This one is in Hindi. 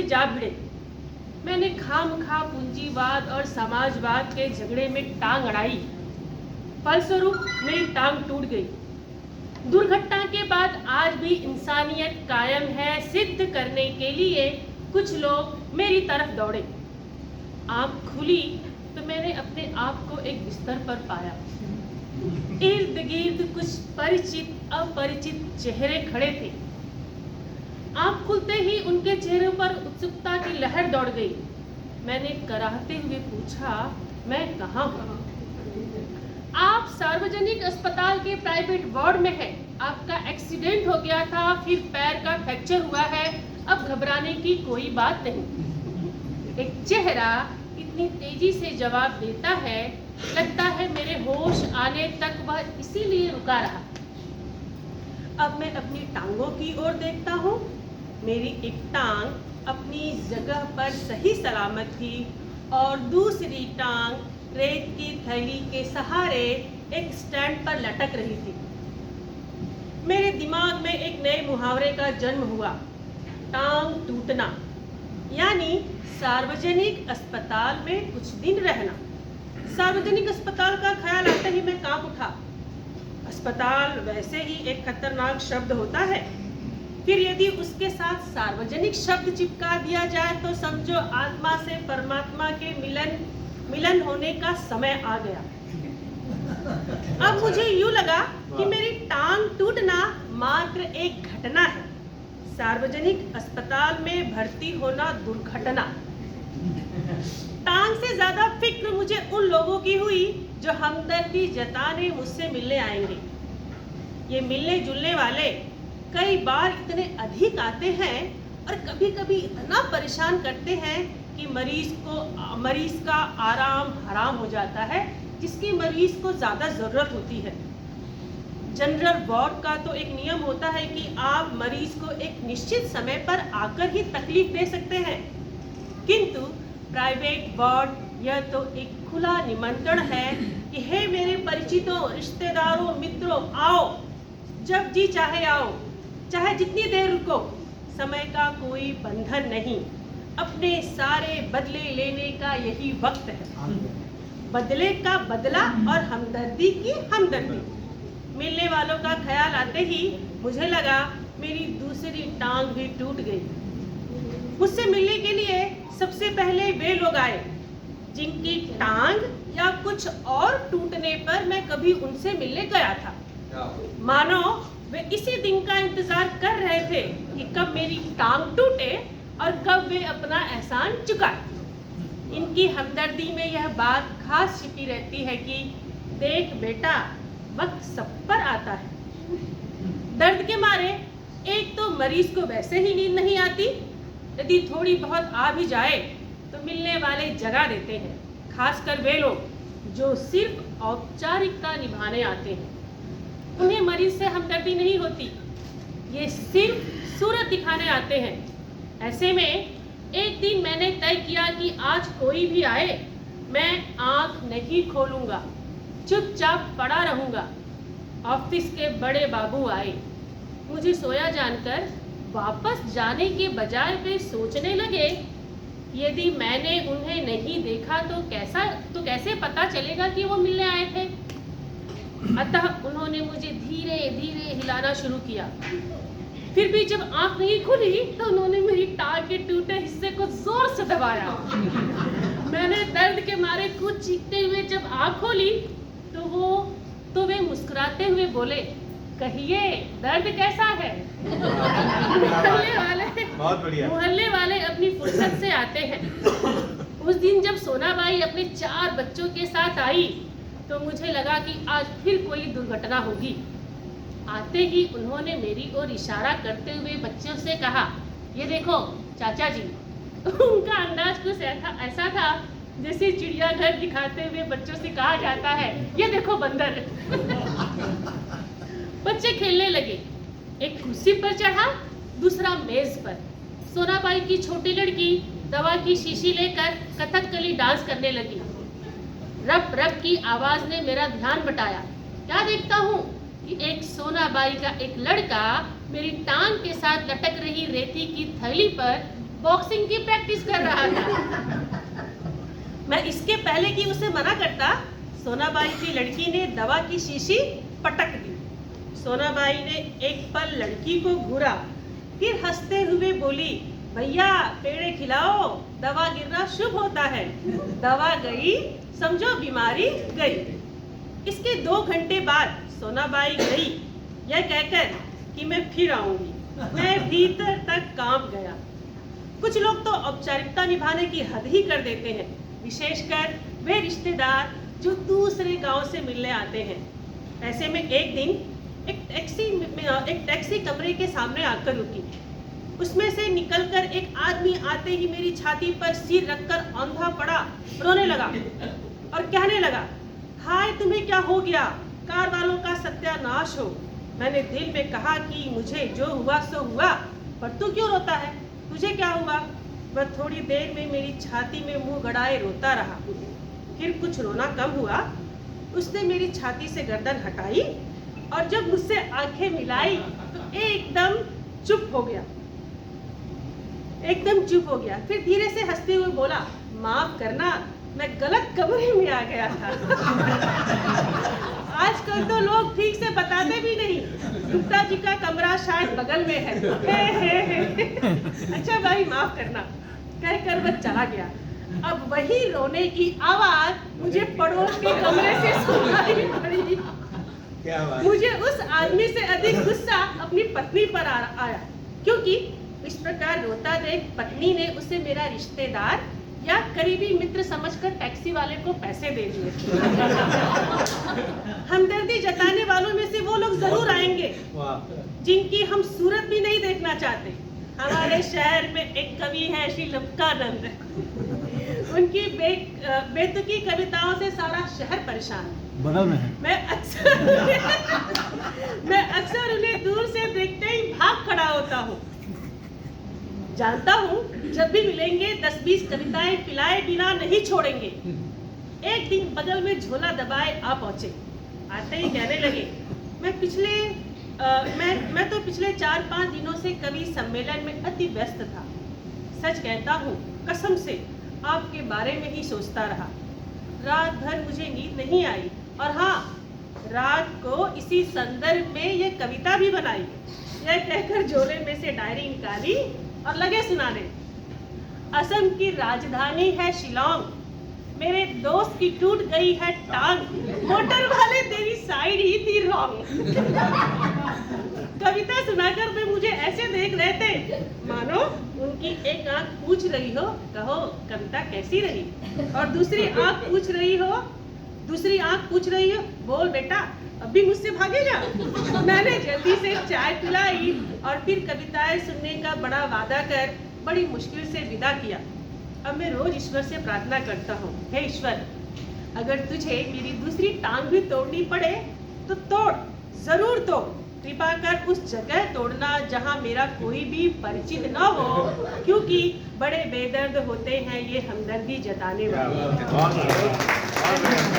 जा भिड़े। मैंने खामखा पूंजीवाद और समाजवाद के झगड़े में टांग अड़ाई। फलस्वरूप मेरी टांग टूट गई। दुर्घटना के बाद आज भी इंसानियत कायम है सिद्ध करने के लिए कुछ लोग मेरी तरफ दौड़े। आँख खुली तो मैंने अपने आप को एक बिस्तर पर पाया। इर्द गिर्द कुछ परिचित अपरिचित चेहरे खड़े थे। आँख खुलते ही उनके चेहरों पर उत्सुकता की लहर दौड़ गई। मैंने कराहते हुए पूछा, मैं कहाँ हूँ? आप सार्वजनिक अस्पताल के प्राइवेट वार्ड में हैं। आपका एक्सीडेंट हो गया था, फिर पैर का फ्रैक्चर हुआ है। अब घबराने की कोई बात नहीं। एक चेहरा इतनी तेजी से जवाब देता है, लगता है मेरे होश आने तक वह इसीलिए रुका रहा। अब मैं अपनी टांगों की ओर देखता हूँ। मेरी एक टांग अपनी जगह पर सही सलामत थी और दूसरी टांग रेत की थैली के सहारे एक स्टैंड पर लटक रही थी। मेरे दिमाग में एक नए मुहावरे का जन्म हुआ, टांग टूटना, यानी सार्वजनिक अस्पताल में कुछ दिन रहना। सार्वजनिक अस्पताल का ख्याल आते ही मैं कांप उठा। अस्पताल वैसे ही एक खतरनाक शब्द होता है, फिर यदि उसके साथ सार्वजनिक शब्द चिपका दिया जाए तो समझो आत्मा से परमात्मा के मिलन होने का समय आ गया। अब मुझे यूं लगा कि मेरी टांग टूटना मात्र एक घटना है, सार्वजनिक अस्पताल में भर्ती होना दुर्घटना। टांग से ज्यादा फिक्र मुझे उन लोगों की हुई जो हमदर्दी जताने मुझसे मिलने आएंगे। ये मिलने जुलने वाले कई बार इतने अधिक आते हैं और कभी कभी इतना परेशान करते हैं कि मरीज का आराम हराम हो जाता है, जिसकी मरीज को ज़्यादा ज़रूरत होती है। जनरल वार्ड का तो एक नियम होता है कि आप मरीज को एक निश्चित समय पर आकर ही तकलीफ दे सकते हैं, किंतु प्राइवेट वार्ड यह तो एक खुला निमंत्रण है कि हे मेरे परिचितों, रिश्तेदारों, मित्रों, आओ, जब जी चाहे आओ, चाहे जितनी देर रुको, समय का कोई बंधन नहीं। अपने सारे बदले लेने का यही वक्त है। बदले का बदला और हमदर्दी की हमदर्दी। मिलने वालों का ख्याल आते ही मुझे लगा मेरी दूसरी टांग भी टूट गई। मुझसे मिलने के लिए सबसे पहले वे लोग आए जिनकी टांग या कुछ और टूटने पर मैं कभी उनसे मिलने गया था। मानो वे इसी दिन का इंतजार कर रहे थे कि कब मेरी टांग टूटे और कब वे अपना एहसान चुकाए। इनकी हमदर्दी में यह बात खास छिपी रहती है कि देख बेटा, वक्त सब पर आता है। दर्द के मारे एक तो मरीज को वैसे ही नींद नहीं आती, यदि थोड़ी बहुत आ भी जाए तो मिलने वाले जगा देते हैं, खासकर वे लोग जो सिर्फ औपचारिकता निभाने आते हैं। उन्हें मरीज से हमदर्दी नहीं होती, ये सिर्फ सूरत दिखाने आते हैं। ऐसे में एक दिन मैंने तय किया कि आज कोई भी आए, मैं आँख नहीं खोलूँगा, चुपचाप पड़ा रहूँगा। ऑफिस के बड़े बाबू आए। मुझे सोया जानकर वापस जाने के बजाय वे सोचने लगे, यदि मैंने उन्हें नहीं देखा तो कैसे पता चलेगा कि वो मिलने आए थे। अतः उन्होंने मुझे धीरे धीरे हिलाना शुरू किया। फिर भी जब आंख नहीं खुली तो उन्होंने मेरी टांग के टूटे हिस्से को जोर से दबाया। मैंने दर्द के मारे कुछ चीखते हुए जब आंख खोली तो वे मुस्कुराते हुए बोले, कहिए दर्द कैसा है? मोहल्ले वाले अपनी फुर्सत से आते हैं। उस दिन जब सोनाबाई अपने 4 बच्चों के साथ आई तो मुझे लगा कि आज फिर कोई दुर्घटना होगी। आते ही उन्होंने मेरी ओर इशारा करते हुए बच्चों से कहा, ये देखो चाचा जी। उनका अंदाज कुछ ऐसा था जैसे चिड़ियाघर दिखाते हुए बच्चों से कहा जाता है, ये देखो बंदर। बच्चे खेलने लगे। एक कुर्सी पर चढ़ा, दूसरा मेज पर। सोनाबाई की छोटी लड़की दवा की शीशी लेकर कथकली डांस करने लगी। रप रप की आवाज ने मेरा ध्यान बटाया। क्या देखता हूँ कि एक सोनाबाई का एक लड़का मेरी टांग के साथ लटक रही रेती की थैली पर बॉक्सिंग की प्रैक्टिस कर रहा था। मैं इसके पहले कि उसे मना करता, सोनाबाई की लड़की ने दवा की शीशी पटक दी। सोनाबाई ने एक पल लड़की को घूरा, फिर हंसते हुए बोली, भैया पेड़े खिलाओ, दवा गिरना शुभ होता है। दवा गई, समझो बीमारी गई। इसके 2 घंटे बाद सोनाबाई गई, यह कहकर कि मैं फिर आऊंगी। मैं भीतर तक कांप गया। कुछ लोग तो औपचारिकता निभाने की हद ही कर देते हैं, विशेषकर वे रिश्तेदार जो दूसरे गांव से मिलने आते हैं। ऐसे में एक दिन एक टैक्सी कमरे के सामने आकर रुकी। उसमें से निकलकर एक आदमी आते ही मेरी छाती पर सिर रखकर औंधा पड़ा, रोने लगा और कहने लगा, हाय तुम्हें क्या हो गया, कार वालों का सत्यानाश हो। मैंने दिल में कहा कि मुझे जो हुआ सो हुआ, पर तू क्यों रोता है, तुझे क्या हुआ। वह थोड़ी देर में मेरी छाती में मुंह गड़ाए रोता रहा। फिर कुछ रोना कम हुआ, उसने मेरी छाती से गर्दन हटाई और जब मुझसे आंखें मिलाई तो एकदम चुप हो गया। फिर धीरे से हंसते हुए बोला, माफ करना, मैं गलत कमरे में आ गया था। आजकल तो लोग ठीक से बताते भी नहीं, गुप्ता जी का कमरा शायद बगल में है। अच्छा भाई माफ करना, कहकर वह चला गया। अब वही रोने की आवाज मुझे पड़ोस के कमरे से सुनाई पड़ी। क्या बात? मुझे उस आदमी से अधिक गुस्सा अपनी पत्नी पर आया, क्योंकि इस प्रकार रोता देख पत्नी ने उसे मेरा रिश्तेदार या करीबी मित्र समझकर टैक्सी वाले को पैसे दे दिए। हमदर्दी जताने वालों में से वो लोग जरूर आएंगे जिनकी हम सूरत भी नहीं देखना चाहते। हमारे शहर में एक कवि है श्री लपकानंद, उनकी बेतुकी कविताओं से सारा शहर परेशान है। बगल में है। मैं अक्सर उन्हें दूर से देखते ही भाग खड़ा होता हूँ। जानता हूँ जब भी मिलेंगे 10-20 कविताएं पिलाए बिना नहीं छोड़ेंगे। एक दिन बगल में झोला दबाए आ पहुंचे। आते ही कहने लगे, मैं तो पिछले 4-5 दिनों से कवि सम्मेलन में अति व्यस्त था। सच कहता हूँ, कसम से आपके बारे में ही सोचता रहा। रात भर मुझे नींद नहीं आई और हाँ, रात को इसी संदर्भ में ये कविता भी बनाई। यह कहकर झोले में से डायरी निकाली और लगे सुनाने। असम की राजधानी है शिलोंग, मेरे दोस्त की टूट गई है टांग, मोटर वाले तेरी साइड ही थी रॉन्ग। कविता सुनाकर वे मुझे ऐसे देख रहे थे मानो उनकी एक आंख पूछ रही हो, कहो कविता कैसी रही, और दूसरी आंख पूछ रही हो, बोल बेटा अब भी मुझसे भागेगा। मैंने जल्दी से चाय पिलाई और फिर कविताएं सुनने का बड़ा वादा कर बड़ी मुश्किल से विदा किया। अब मैं रोज ईश्वर से प्रार्थना करता हूँ, हे ईश्वर, अगर तुझे मेरी दूसरी टांग भी तोड़नी पड़े तो तोड़, जरूर तोड़। कृपा कर उस जगह तोड़ना जहाँ मेरा कोई भी परिचित न हो, क्योंकि बड़े बेदर्द होते हैं ये हमदर्दी जताने वाले।